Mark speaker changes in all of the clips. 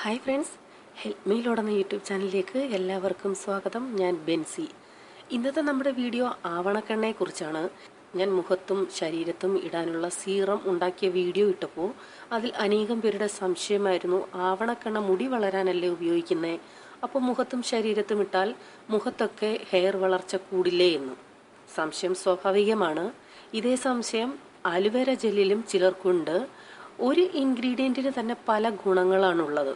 Speaker 1: Hi friends, help me load എന്ന YouTube ചാനലിലേക്ക് എല്ലാവർക്കും സ്വാഗതം. ഞാൻ ബെൻസി. ഇന്നത്തെ നമ്മുടെ വീഡിയോ ആവണക്കെണ്ണയെക്കുറിച്ചാണ്. ഞാൻ മുഖത്തും ശരീരത്തും ഇടാനുള്ള സീറം ഉണ്ടാക്കിയ വീഡിയോ ഇട്ടപ്പോൾ അതിൽ അനേകം പേരുടെ സംശയമായിരുന്നു, ആവണക്കെണ്ണ മുടി വളരാനല്ലേ ഉപയോഗിക്കുന്നത്, അപ്പോൾ മുഖത്തും ശരീരത്തും ഇട്ടാൽ മുഖത്തൊക്കെ ഹെയർ വളർച്ച കൂടില്ലേ എന്ന്. സംശയം സ്വാഭാവികമാണ്. ഇതേ സംശയം അലോവേര ജെല്ലിലും ചിലർക്കുണ്ട്. ഒരു ഇൻഗ്രീഡിയൻറ്റിന് തന്നെ പല ഗുണങ്ങളാണുള്ളത്.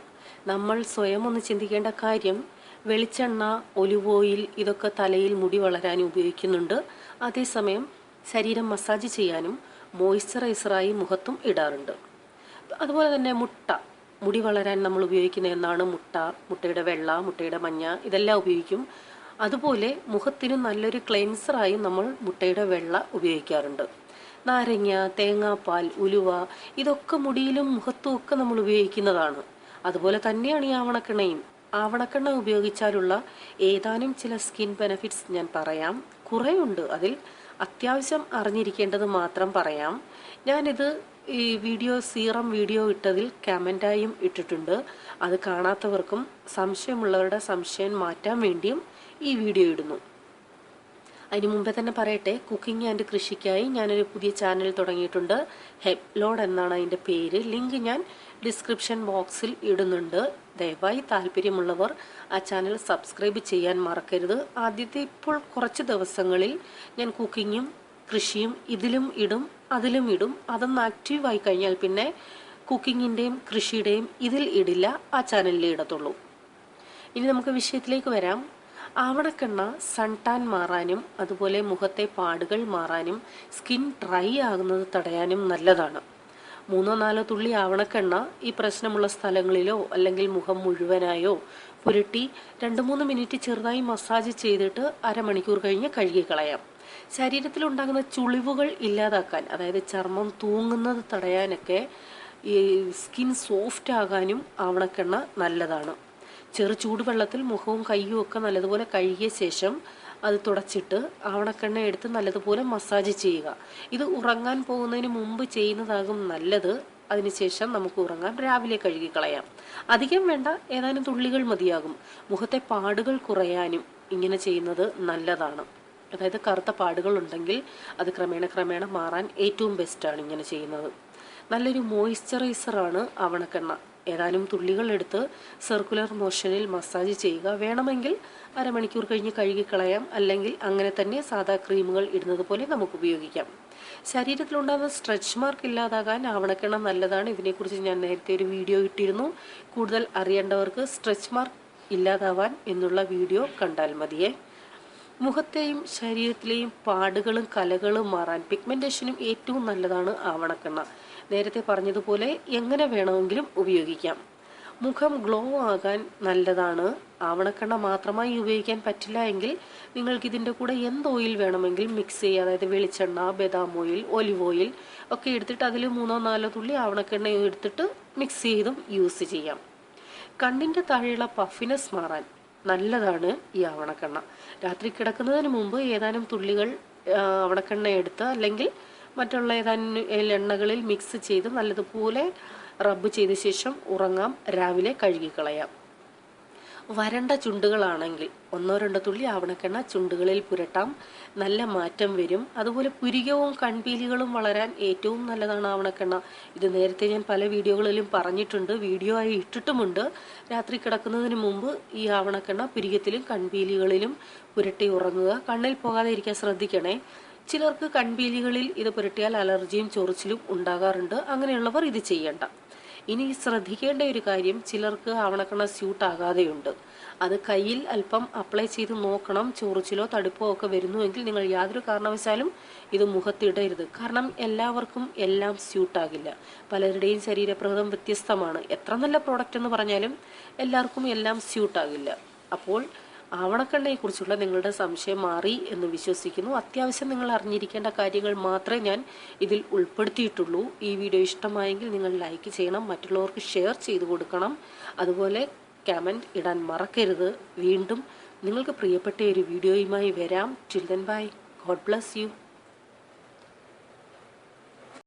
Speaker 1: നമ്മൾ സ്വയം ഒന്ന് ചിന്തിക്കേണ്ട കാര്യം, വെളിച്ചെണ്ണ, ഒലിവ് ഓയിൽ ഇതൊക്കെ തലയിൽ മുടി വളരാൻ ഉപയോഗിക്കുന്നുണ്ട്. അതേസമയം ശരീരം മസാജ് ചെയ്യാനും മോയ്സ്ചറൈസറായി മുഖത്തും ഇടാറുണ്ട്. അതുപോലെ തന്നെ മുടി വളരാൻ നമ്മൾ ഉപയോഗിക്കുന്ന എന്നാണ് മുട്ടയുടെ വെള്ള, മുട്ടയുടെ മഞ്ഞ ഇതെല്ലാം ഉപയോഗിക്കും. അതുപോലെ മുഖത്തിന് നല്ലൊരു ക്ലെൻസറായി നമ്മൾ മുട്ടയുടെ വെള്ള ഉപയോഗിക്കാറുണ്ട്. നാരങ്ങ, തേങ്ങാപ്പാൽ, ഉലുവ ഇതൊക്കെ മുടിയിലും മുഖത്തും ഒക്കെ നമ്മൾ ഉപയോഗിക്കുന്നതാണ്. അതുപോലെ തന്നെയാണ് ഈ ആവണക്കെണ്ണയും. ആവണക്കെണ്ണ ഉപയോഗിച്ചാലുള്ള ഏതാനും ചില സ്കിൻ ബെനഫിറ്റ്സ് ഞാൻ പറയാം. കുറേയുണ്ട്, അതിൽ അത്യാവശ്യം അറിഞ്ഞിരിക്കേണ്ടത് മാത്രം പറയാം. ഞാനിത് ഈ സീറം വീഡിയോ ഇട്ടതിൽ കമൻ്റായും ഇട്ടിട്ടുണ്ട്. അത് കാണാത്തവർക്കും സംശയമുള്ളവരുടെ സംശയം മാറ്റാൻ വേണ്ടിയും ഈ വീഡിയോ ഇടുന്നു. അതിന് മുമ്പേ തന്നെ പറയട്ടെ, കുക്കിംഗ് ആൻഡ് കൃഷിക്കായി ഞാനൊരു പുതിയ ചാനൽ തുടങ്ങിയിട്ടുണ്ട്. ഹെൽപ്പ് ലോഡ് എന്നാണ് അതിൻ്റെ പേര്. ലിങ്ക് ഞാൻ ഡിസ്ക്രിപ്ഷൻ ബോക്സിൽ ഇടുന്നുണ്ട്. ദയവായി താല്പര്യമുള്ളവർ ആ ചാനൽ സബ്സ്ക്രൈബ് ചെയ്യാൻ മറക്കരുത്. ഇപ്പോൾ കുറച്ച് ദിവസങ്ങളിൽ ഞാൻ കുക്കിങ്ങും കൃഷിയും ഇതിലും ഇടും അതിലും ഇടും. അതൊന്ന് ആക്റ്റീവായി കഴിഞ്ഞാൽ പിന്നെ കുക്കിങ്ങിൻ്റെയും കൃഷിയുടെയും ഇതിൽ ഇടില്ല, ആ ചാനലിലേ ഇടത്തുള്ളൂ. ഇനി നമുക്ക് വിഷയത്തിലേക്ക് വരാം. ആവണക്കെണ്ണ സൺ ടാൻ മാറാനും അതുപോലെ മുഖത്തെ പാടുകൾ മാറാനും സ്കിൻ ഡ്രൈ ആകുന്നത് തടയാനും നല്ലതാണ്. 3-4 തുള്ളി ആവണക്കെണ്ണ ഈ പ്രശ്നമുള്ള സ്ഥലങ്ങളിലോ അല്ലെങ്കിൽ മുഖം മുഴുവനായോ പുരട്ടി 2-3 മിനിറ്റ് ചെറുതായി മസാജ് ചെയ്തിട്ട് അരമണിക്കൂർ കഴിഞ്ഞ് കഴുകിക്കളയാം. ശരീരത്തിലുണ്ടാകുന്ന ചുളിവുകൾ ഇല്ലാതാക്കാൻ, അതായത് ചർമ്മം തൂങ്ങുന്നത് തടയാനൊക്കെ ഈ സ്കിൻ സോഫ്റ്റ് ആകാനും ആവണക്കെണ്ണ നല്ലതാണ്. ചെറു ചൂടുവെള്ളത്തിൽ മുഖവും കയ്യും ഒക്കെ നല്ലതുപോലെ കഴുകിയ ശേഷം അത് തുടച്ചിട്ട് ആവണക്കെണ്ണ എടുത്ത് നല്ലതുപോലെ മസാജ് ചെയ്യുക. ഇത് ഉറങ്ങാൻ പോകുന്നതിന് മുമ്പ് ചെയ്യുന്നതാകും നല്ലത്. അതിനുശേഷം നമുക്ക് ഉറങ്ങാൻ രാവിലെ കഴുകിക്കളയാം. അധികം വേണ്ട, ഏതാനും തുള്ളികൾ മതിയാകും. മുഖത്തെ പാടുകൾ കുറയാനും ഇങ്ങനെ ചെയ്യുന്നത് നല്ലതാണ്. അതായത് കറുത്ത പാടുകൾ ഉണ്ടെങ്കിൽ അത് ക്രമേണ മാറാൻ ഏറ്റവും ബെസ്റ്റാണ് ഇങ്ങനെ ചെയ്യുന്നത്. നല്ലൊരു മോയ്സ്ചറൈസറാണ് ആവണക്കെണ്ണ. ഏതാനും തുള്ളികൾ എടുത്ത് സർക്കുലർ മോഷനിൽ മസാജ് ചെയ്യുക. വേണമെങ്കിൽ അരമണിക്കൂർ കഴിഞ്ഞ് കഴുകിക്കളയാം, അല്ലെങ്കിൽ അങ്ങനെ തന്നെ സാധാ ക്രീമുകൾ ഇടുന്നത് പോലെ നമുക്ക് ഉപയോഗിക്കാം. ശരീരത്തിലുണ്ടാകുന്ന സ്ട്രെച്ച് മാർക്ക് ഇല്ലാതാകാൻ ആവണക്കെണ്ണ നല്ലതാണ്. ഇതിനെക്കുറിച്ച് ഞാൻ നേരത്തെ ഒരു വീഡിയോ ഇട്ടിരുന്നു. കൂടുതൽ അറിയേണ്ടവർക്ക് സ്ട്രെച്ച് മാർക്ക് ഇല്ലാതാവാൻ എന്നുള്ള വീഡിയോ കണ്ടാൽ മതിയേ. മുഖത്തെയും ശരീരത്തിലെയും പാടുകളും കലകളും മാറാൻ, പിഗ്മെന്റേഷനും ഏറ്റവും നല്ലതാണ് ആവണക്കെണ്ണ. നേരത്തെ പറഞ്ഞതുപോലെ എങ്ങനെ വേണമെങ്കിലും ഉപയോഗിക്കാം. മുഖം ഗ്ലോ ആകാൻ നല്ലതാണ്. ആവണക്കെണ്ണ മാത്രമായി ഉപയോഗിക്കാൻ പറ്റില്ല എങ്കിൽ നിങ്ങൾക്ക് ഇതിൻ്റെ കൂടെ എന്ത് ഓയിൽ വേണമെങ്കിലും മിക്സ് ചെയ്യുക. അതായത് വെളിച്ചെണ്ണ, ബദാം ഓയിൽ, ഒലിവ് ഓയിൽ ഒക്കെ എടുത്തിട്ട് അതിൽ 3-4 തുള്ളി ആവണക്കെണ്ണ എടുത്തിട്ട് മിക്സ് ചെയ്തും യൂസ് ചെയ്യാം. കണ്ണിൻ്റെ താഴെയുള്ള പഫിനെസ് മാറാൻ നല്ലതാണ് ഈ ആവണക്കെണ്ണ. രാത്രി കിടക്കുന്നതിന് മുമ്പ് ഏതാനും തുള്ളികൾ ആവണക്കെണ്ണ എടുത്ത് അല്ലെങ്കിൽ മറ്റുള്ള ഏതാനും എണ്ണകളിൽ മിക്സ് ചെയ്ത് നല്ലതുപോലെ റബ്ബ് ചെയ്ത ശേഷം ഉറങ്ങാം. രാവിലെ കഴുകിക്കളയാം. വരണ്ട ചുണ്ടുകളാണെങ്കിൽ 1-2 തുള്ളി ആവണക്കെണ്ണ ചുണ്ടുകളിൽ പുരട്ടാം. നല്ല മാറ്റം വരും. അതുപോലെ പുരികവും കൺപീലികളും വളരാൻ ഏറ്റവും നല്ലതാണ് ആവണക്കെണ്ണ. ഇത് നേരത്തെ ഞാൻ പല വീഡിയോകളിലും പറഞ്ഞിട്ടുണ്ട്, വീഡിയോ ആയി ഇട്ടിട്ടുമുണ്ട്. രാത്രി കിടക്കുന്നതിന് മുമ്പ് ഈ ആവണക്കെണ്ണ പുരികത്തിലും കൺപീലികളിലും പുരട്ടി ഉറങ്ങുക. കണ്ണിൽ പോകാതെ ഇരിക്കാൻ ശ്രദ്ധിക്കണേ. ചിലർക്ക് കൺപീലികളിൽ ഇത് പുരട്ടിയാൽ അലർജിയും ചൊറിച്ചിലും ഉണ്ടാകാറുണ്ട്. അങ്ങനെയുള്ളവർ ഇത് ചെയ്യണ്ട. ഇനി ശ്രദ്ധിക്കേണ്ട ഒരു കാര്യം, ചിലർക്ക് ആവണക്കെണ്ണ സ്യൂട്ട് ആകാതെയുണ്ട്. അത് കയ്യിൽ അല്പം അപ്ലൈ ചെയ്ത് നോക്കണം. ചൊറിച്ചിലോ തടുപ്പോ ഒക്കെ വരുന്നുവെങ്കിൽ നിങ്ങൾ യാതൊരു കാരണവശാലും ഇത് മുഖത്തിടരുത്. കാരണം എല്ലാവർക്കും എല്ലാം സ്യൂട്ടാകില്ല. പലരുടെയും ശരീരപ്രകൃതം വ്യത്യസ്തമാണ്. എത്ര നല്ല പ്രോഡക്റ്റ് എന്ന് പറഞ്ഞാലും എല്ലാവർക്കും എല്ലാം സ്യൂട്ടാകില്ല. അപ്പോൾ ആവണക്കെണ്ണയെക്കുറിച്ചുള്ള നിങ്ങളുടെ സംശയം മാറി എന്ന് വിശ്വസിക്കുന്നു. അത്യാവശ്യം നിങ്ങൾ അറിഞ്ഞിരിക്കേണ്ട കാര്യങ്ങൾ മാത്രമേ ഞാൻ ഇതിൽ ഉൾപ്പെടുത്തിയിട്ടുള്ളൂ. ഈ വീഡിയോ ഇഷ്ടമായെങ്കിൽ നിങ്ങൾ ലൈക്ക് ചെയ്യണം, മറ്റുള്ളവർക്ക് ഷെയർ ചെയ്ത് കൊടുക്കണം. അതുപോലെ കമൻറ്റ് ഇടാൻ മറക്കരുത്. വീണ്ടും നിങ്ങൾക്ക് പ്രിയപ്പെട്ട ഒരു വീഡിയോയുമായി വരാം. Till then bye. God bless you.